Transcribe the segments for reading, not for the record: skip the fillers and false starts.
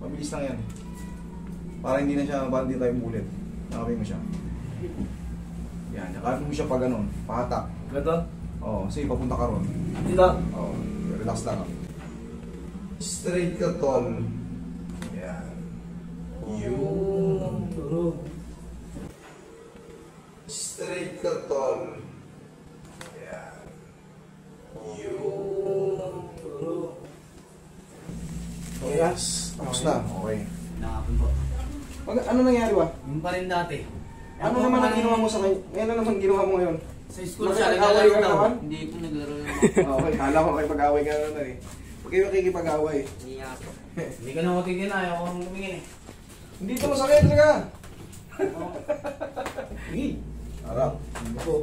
Mabilis lang yan. Para hindi na siya, para hindi tayo bulit. Nakapin mo siya. Yan, nakapin mo siya pag ganun. Pahatak. Ganito? Oo, sige, papunta ka ron. Dito? Oo, relax lang. Straight ka, tol. Yan. Yun. Straight ka, tol. Yan. Yun. Okay, yes. Tapos na. Okay. Nakapin po. Ano nangyari ba? Yung pa rin dati. Ano naman ang ginawa mo sa kanya? Ano naman ginawa mo ngayon? Sa school siya, Nakikipag-away ka naglalaro naman? daw. Hindi po naglaro yung Okay, kala ko makipag-away ka naman eh. Huwag kayo makikipag-away. Hindi nga po. Hindi ka na matitin, ayaw ko nang tumingin eh. Hindi ito masakit talaga. Hindi. Harap. Ito.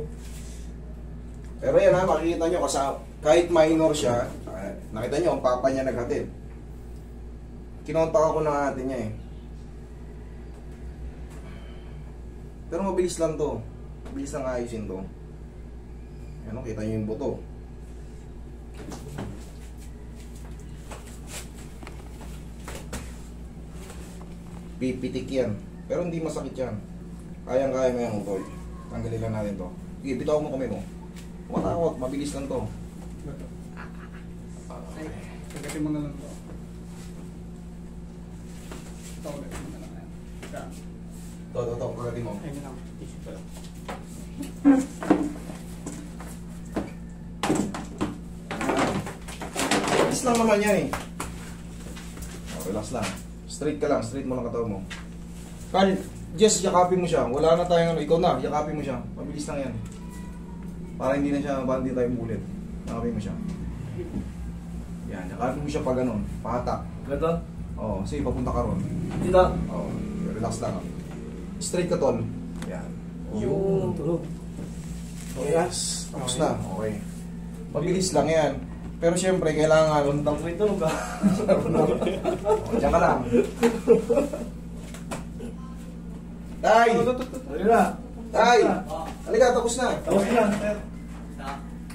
Pero yan ha, makikita nyo kasi kahit minor siya, nakita nyo ang papa niya naghatid. Kinontak ako ng ate niya eh. Pero mabilis lang to. Mabilis lang ayusin to. Ano, kita nyo yung buto. Pipitik yan. Pero hindi masakit yan. Kayang-kaya mo yan, Utoy. Tanggalin lang natin to. Sige, bitaw mo kami mo. Matakot, mabilis lang to. Pagkatin mo na lang to. Ito ulit mo na lang yan. To, pagkatin mo. Ayun lang. Tissue pa lang. Relax lang naman yan eh. Relax lang. Straight ka lang, straight mo lang katawan mo. Carl, just yakapin mo siya. Wala na tayong ano, ikaw na, yakapin mo siya. Mabilis lang yan. Para hindi na siya, para hindi tayo bulit. Yakapin mo siya. Yan, yakapin mo siya pag ganun. Pahatak. Ganito? Oo, sige, papunta ka ron. Dito? Oo, relax lang. Straight ka, tol. Yan. Yun. Okay, yes. Tapos na. Okay. Mabilis lang yan. Pero syempre, kailangan Luntang po ito, ba? Diyan ka lang. Tay! Ano na? Tay! Halika, tapos na. Tapos na, sir.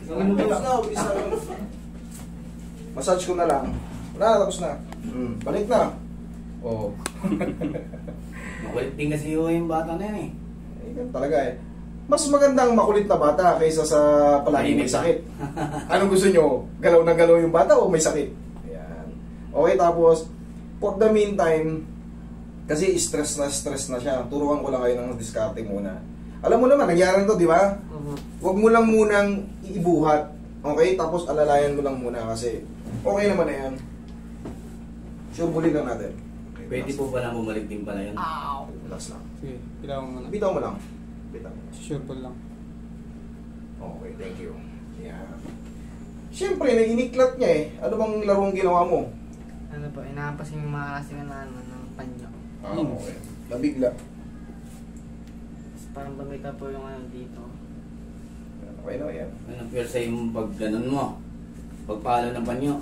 Tapos na, bilis na. Massage ko na lang. Wala, tapos na. Balik na. Oo. Makulit din kasi yung bata na yan eh. Ganun talaga eh. Mas magandang makulit na bata kaysa sa palagi may sakit. Anong gusto nyo? Galaw na galaw yung bata o may sakit? Ayan. Okay, tapos, for the meantime, kasi stress na siya. Turuan ko lang kayo ng diskarte muna. Alam mo naman, nangyari to, di ba? Huwag mo lang munang ibuhat. Okay? Tapos alalayan mo lang muna kasi okay naman na yan. Sure, muli lang natin. Okay, Pwede po pala bumalik din pala yun. Relax lang. Sige, kailangan mo na. Bitaw mo lang. Bitaw. Sure po lang. Okay, thank you. Yeah. Siyempre, nainiklat niya eh. Ano bang larong ginawa mo? Ano po, inahampas yung mga kasi na ano, ng panyo. Okay. Nabigla. Tapos parang bumita po yung ano dito. Okay na yan. Ano pero sa yung pag ganun mo? Pagpalo ng panyo.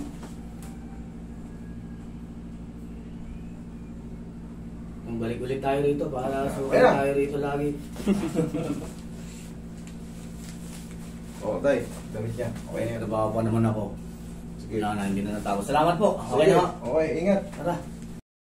Kung balik ulit tayo rito para sukat Kaya. tayo rito lagi. Oo, tay. Damit niya. Okay na yan. Trabaho pa naman ako. Sige. Wala na, hindi na natapos. Salamat po. Okay na. Okay, ingat. Tara.